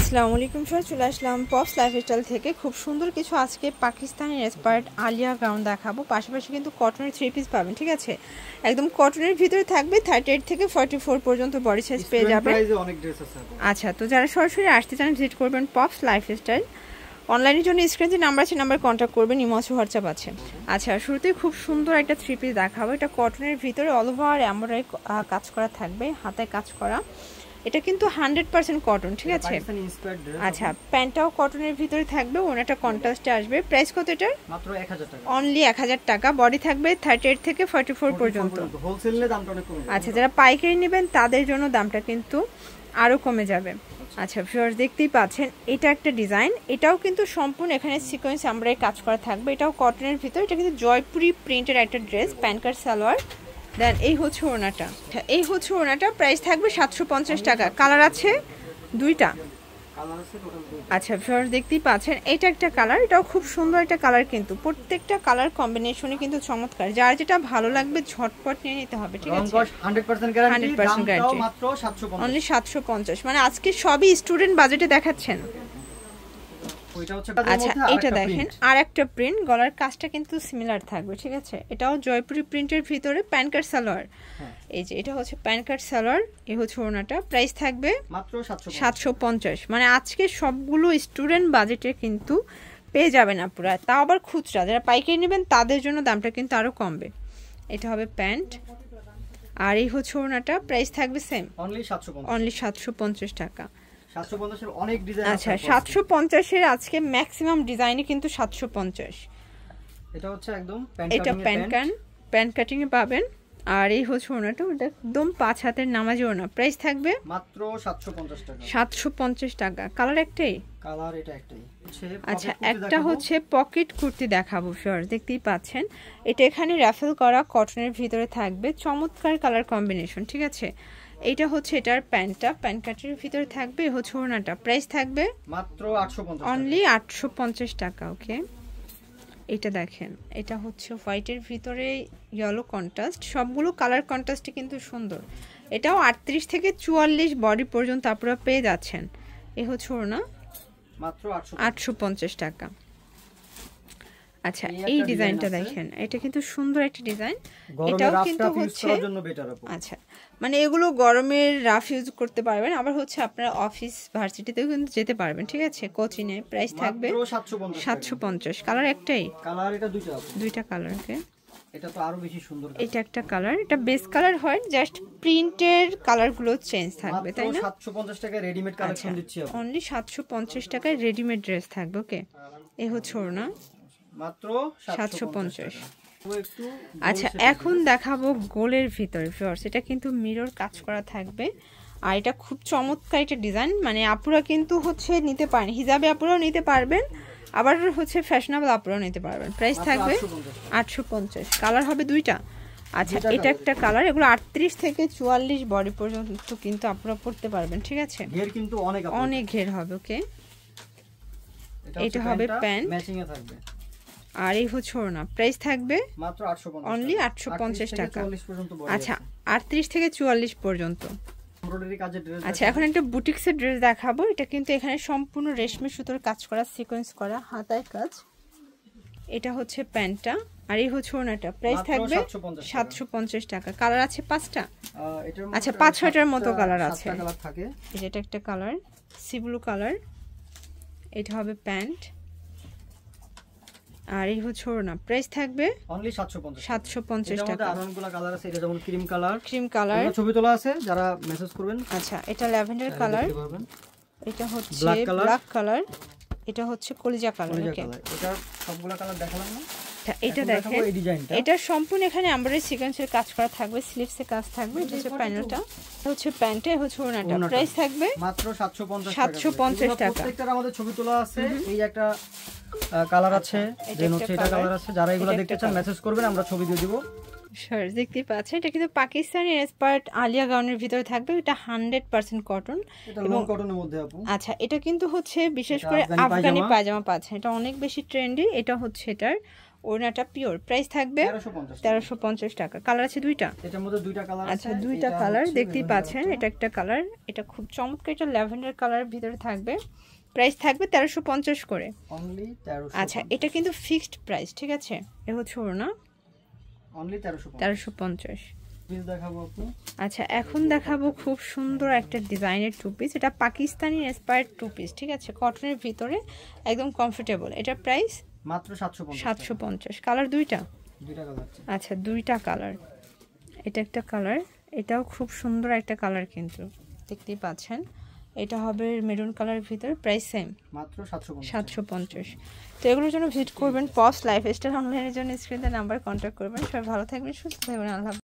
আসসালামু আলাইকুম স্যার, চলে আসলাম পপস লাইফস্টাইল থেকে। খুব সুন্দর কিছু আজকে পাকিস্তানি ইন্সপায়ার্ড আলিয়া গাউন দেখাবো। পাশাপাশি কিন্তু কটনের 3 পিস পাবেন, ঠিক আছে? একদম কটনের ভিতরে থাকবে। 38 থেকে 44 পর্যন্ত বডি সাইজ পেয়ে যাবেন। আচ্ছা, তো যারা সরাসরি আসতে চান ভিজিট করবেন পপস লাইফস্টাইল। অনলাইনের জন্য স্ক্রিনে যে নাম্বার আছে নাম্বার কন্ট্যাক্ট করবেন, ইমো আছে হোয়াটসঅ্যাপ আছে। আচ্ছা, শুরুতেই খুব সুন্দর একটা 3 পিস দেখাবো। এটা কটনের ভিতরে অল ওভার এমব্রয়ডারি কাজ করা থাকবে, হাতায় কাজ করা। এটা কিন্তু 100% কটন, ঠিক আছে? আচ্ছা, প্যান্টটাও কটনের ভিতরে থাকবে, ওনাটা কন্ট্রাস্টে আসবে। প্রাইস কত এটার? মাত্র 1000 টাকা। অনলি 1000 টাকা। বডি থাকবে 38 থেকে 44 পর্যন্ত। হোলসেলে দামটা অনেক কমে যাবে। আচ্ছা, যারা পাইকারি নেবেন তাদের জন্য দামটা কিন্তু আরো কমে যাবে। আচ্ছা ভিউয়ার্স, দেখতেই পাচ্ছেন এটা একটা ডিজাইন। এটাও কিন্তু সম্পূর্ণ এখানে সিকোয়েন্স এমব্রয়ডারি কাজ করা থাকবে। এটাও কটনের ভিতরে। এটা কিন্তু জয়পুরি প্রিন্টের একটা ড্রেস, প্যান্ট কাট সালোয়ার। দেন এই হচ্ছে ওড়নাটা। এই হচ্ছে ওড়নাটা। প্রাইস থাকবে 750 টাকা। কালার আছে দুইটা। আচ্ছা ভিউয়ার্স, দেখতেই পাচ্ছেন এটা একটা কালার। এটাও খুব সুন্দর একটা কালার, কিন্তু প্রত্যেকটা কালার কম্বিনেশনে কিন্তু চমৎকার। যার যেটা ভালো লাগবে ঝটপট নিয়ে নিতে হবে, ঠিক আছে? 100% গ্যারান্টি। দামটাও মাত্র 750। অনলি 750। মানে আজকে সবই স্টুডেন্ট বাজেটে দেখাচ্ছেন। আচ্ছা, এটা দেখেন আর একটা প্রিন্ট। গলার কাজটা কিন্তু সিমিলার থাকবে, ঠিক আছে? এটাও জয়পুরি প্রিন্টের ভিতরে প্যান্ট কাট সালোয়ার। এই যে এটা হচ্ছে প্যান্ট কাট সালোয়ার, এই হচ্ছে ওড়নাটা। প্রাইস থাকবে মাত্র 750। মানে আজকে সবগুলো স্টুডেন্ট বাজেটে কিন্তু পেয়ে যাবেন আপুরা, তাও আবার খুচরা। যারা পাইকারি নেবেন তাদের জন্য দামটা কিন্তু আরো কমবে। এটা হবে প্যান্ট, আর এই হচ্ছে ওড়নাটা। প্রাইস থাকবে সেম, অনলি 750 টাকা। 750 এর অনেক ডিজাইন আছে। আচ্ছা, 750 এর আজকে ম্যাক্সিমাম ডিজাইনে কিন্তু 750। এটা হচ্ছে একদম প্যান্ট কাটিং এ পাবেন। আর এই হচ্ছে ওড়নাটা, ওটা একদম 5 হাতের নামাজি ওড়না। প্রাইস থাকবে মাত্র 750 টাকা। 750 টাকা। কালার একটাই? কালার এটা একটাই। আচ্ছা, একটা হচ্ছে পকেট কুর্তি দেখাবো ফিওর। দেখতেই পাচ্ছেন এটা এখানে রাফেল করা কটনের ভিতরে থাকবে। চমৎকার কালার কম্বিনেশন, ঠিক আছে? এইটা হচ্ছে এটার প্যান্টটা, প্যান্ট কাটের ভিতরে থাকবে। হচ্ছে ওড়নাটা। প্রাইস থাকবে মাত্র 850, অনলি 850 টাকা। ওকে, এটা দেখেন, এটা হচ্ছে হোয়াইটের ভিতরে ইয়েলো কন্ট্রাস্ট। সবগুলো কালার কন্ট্রাস্টই কিন্তু সুন্দর। এটাও 38 থেকে 44 বডি পর্যন্ত আপনারা পেয়ে যাচ্ছেন। এই হচ্ছে ওড়না, মাত্র 850 টাকা। আচ্ছা, এই ডিজাইনটা দেখেন, এটা কিন্তু সুন্দর একটা ডিজাইন। এটাও কিন্তু হচ্ছে আচ্ছা, মানে এগুলো গরমের রাফ ইউজ করতে পারবেন। আবার হচ্ছে আপনারা অফিস ভার্সিটিতেও কিন্তু যেতে পারবেন, ঠিক আছে? কোচিনে। প্রাইস থাকবে 750। কালার একটাই? কালার এটা দুইটা কালার। ওকে, এটা তো আরো বেশি সুন্দর। এটা একটা কালার, এটা বেস কালার হয়, জাস্ট প্রিন্টের কালারগুলো চেঞ্জ থাকবে, তাই না? 750 টাকায় রেডিমেড কালেকশন দিচ্ছি আমরা। অনলি 750 টাকায় রেডিমেড ড্রেস থাকবে। ওকে, এই হচ্ছে ওড়না, মাত্র 750। আচ্ছা, এখন দেখাবো গোলের ভিতরে ফিওর্স। এটা কিন্তু মিরর কাজ করা থাকবে, আর এটা খুব চমৎকার একটা ডিজাইন। মানে আপুরা কিন্তু হচ্ছে নিতে পারেন, হিজাবে আপুরাও নিতে পারবেন, আবার হচ্ছে ফ্যাশনেবল আপুরাও নিতে পারবেন। প্রাইস থাকবে 850। কালার হবে দুইটা। আচ্ছা, এটা একটা কালার। এগুলো 38 থেকে 44 বডি পর্যন্ত কিন্তু আপনারা পড়তে পারবেন, ঠিক আছে? ঘের কিন্তু অনেক ঘের হবে। ওকে, এটা হবে প্যান্ট, ম্যাচিং এ থাকবে। আর এই হচ্ছে ওড়না। প্রাইস থাকবে মাত্র 850, অনলি 850 টাকা। 40 পর্যন্ত বডি। আচ্ছা, 38 থেকে 44 পর্যন্ত। এমব্রয়ডারি কাজের ড্রেস। আচ্ছা, এখন একটা বুটিক্সের ড্রেস দেখাবো। এটা কিন্তু এখানে সম্পূর্ণ রেশমি সুতোর কাজ করা, সিকোয়েন্স করা, হাতায় কাজ। এটা হচ্ছে প্যান্টটা, আর এই হচ্ছে ওড়নাটা। প্রাইস থাকবে 750 টাকা। কালার আছে 5টা। আচ্ছা, 5-6টার মতো কালার আছে। এটা একটা কালার, সি ব্লু কালার। এটা হবে প্যান্ট, আর এই হচ্ছে ওড়না। প্রাইস থাকবে অনলি 750 টাকা। আর অনেকগুলো কালার আছে। এটা যেমন ক্রিম কালার, ছবি তোলা আছে, যারা মেসেজ করবেন। আচ্ছা, এটা ল্যাভেন্ডার কালার, এটা হচ্ছে ব্ল্যাক কালার, এটা হচ্ছে কলিজা কালার। ওকে, এটা সবগুলো কালার দেখালাম না? এটা দেখেন, এটা সম্পূর্ণ এখানে এমব্রয়ডারি সিকোয়েন্সের কাজ করা থাকবে, স্লিভসে কাজ থাকবে। এটা হচ্ছে প্যানেলটা, এটা হচ্ছে প্যান্টে, হচ্ছে ওড়নাটা। প্রাইস থাকবে মাত্র 750 টাকা। প্রত্যেকটার আমাদের ছবি তোলা আছে। এই একটা কালার আছে, দেন হচ্ছে এটা কালার আছে। যারা এগুলো দেখতে চান মেসেজ করবেন, আমরা ছবি দিয়ে দিব। শার্ট দেখতে পাচ্ছেন, এটা কিন্তু পাকিস্তানি ইন্সপায়ার্ড আলিয়া গাউনের ভিতরে থাকবে। এটা 100% কটন এবং কটনের মধ্যে আপু। আচ্ছা, এটা কিন্তু হচ্ছে বিশেষ করে আফগানি পায়জামা পাচ্ছেন। এটা অনেক বেশি ট্রেন্ডি। এটা হচ্ছে এটার ওড়নাটা পিওর, প্রাইস থাকবে 1350 টাকা। কালার আছে দুইটা, এটার মধ্যে দুইটা কালার আছে। আচ্ছা দুইটা কালার দেখতেই পাচ্ছেন, এটা একটা কালার, এটা খুব চমৎকার, এটা ল্যাভেন্ডার কালার ভিতরে থাকবে, প্রাইস থাকবে 1350 করে অনলি 1350। আচ্ছা এটা কিন্তু ফিক্সড প্রাইস, ঠিক আছে, এ হচ্ছে ওড়না অনলি 1350। পিস দেখাবো আপু। আচ্ছা এখন দেখাবো খুব সুন্দর একটা ডিজাইনের টু পিস, এটা পাকিস্তানি ইন্সপায়ার্ড টু পিস, ঠিক আছে, কটনের ভিতরে একদম কমফোর্টেবল। এটা প্রাইস মাত্র 750। 750। কালার দুইটা, দুইটা কালার আছে। আচ্ছা দুইটা কালার, এটা একটা কালার, এটাও খুব সুন্দর একটা কালার কিন্তু দেখতেই পাচ্ছেন, এটা হবে মেরুন কালারের ভিতরে, প্রাইস সেম মাত্র 750। তো এগুলোর জন্য ভিজিট করবেন পপস লাইফস্টাইল অনলাইনের জন্য স্ক্রিনে নাম্বার কন্ট্যাক্ট করবেন। সবাই ভালো থাকবেন, সুস্থ থাকবেন, আল্লাহ।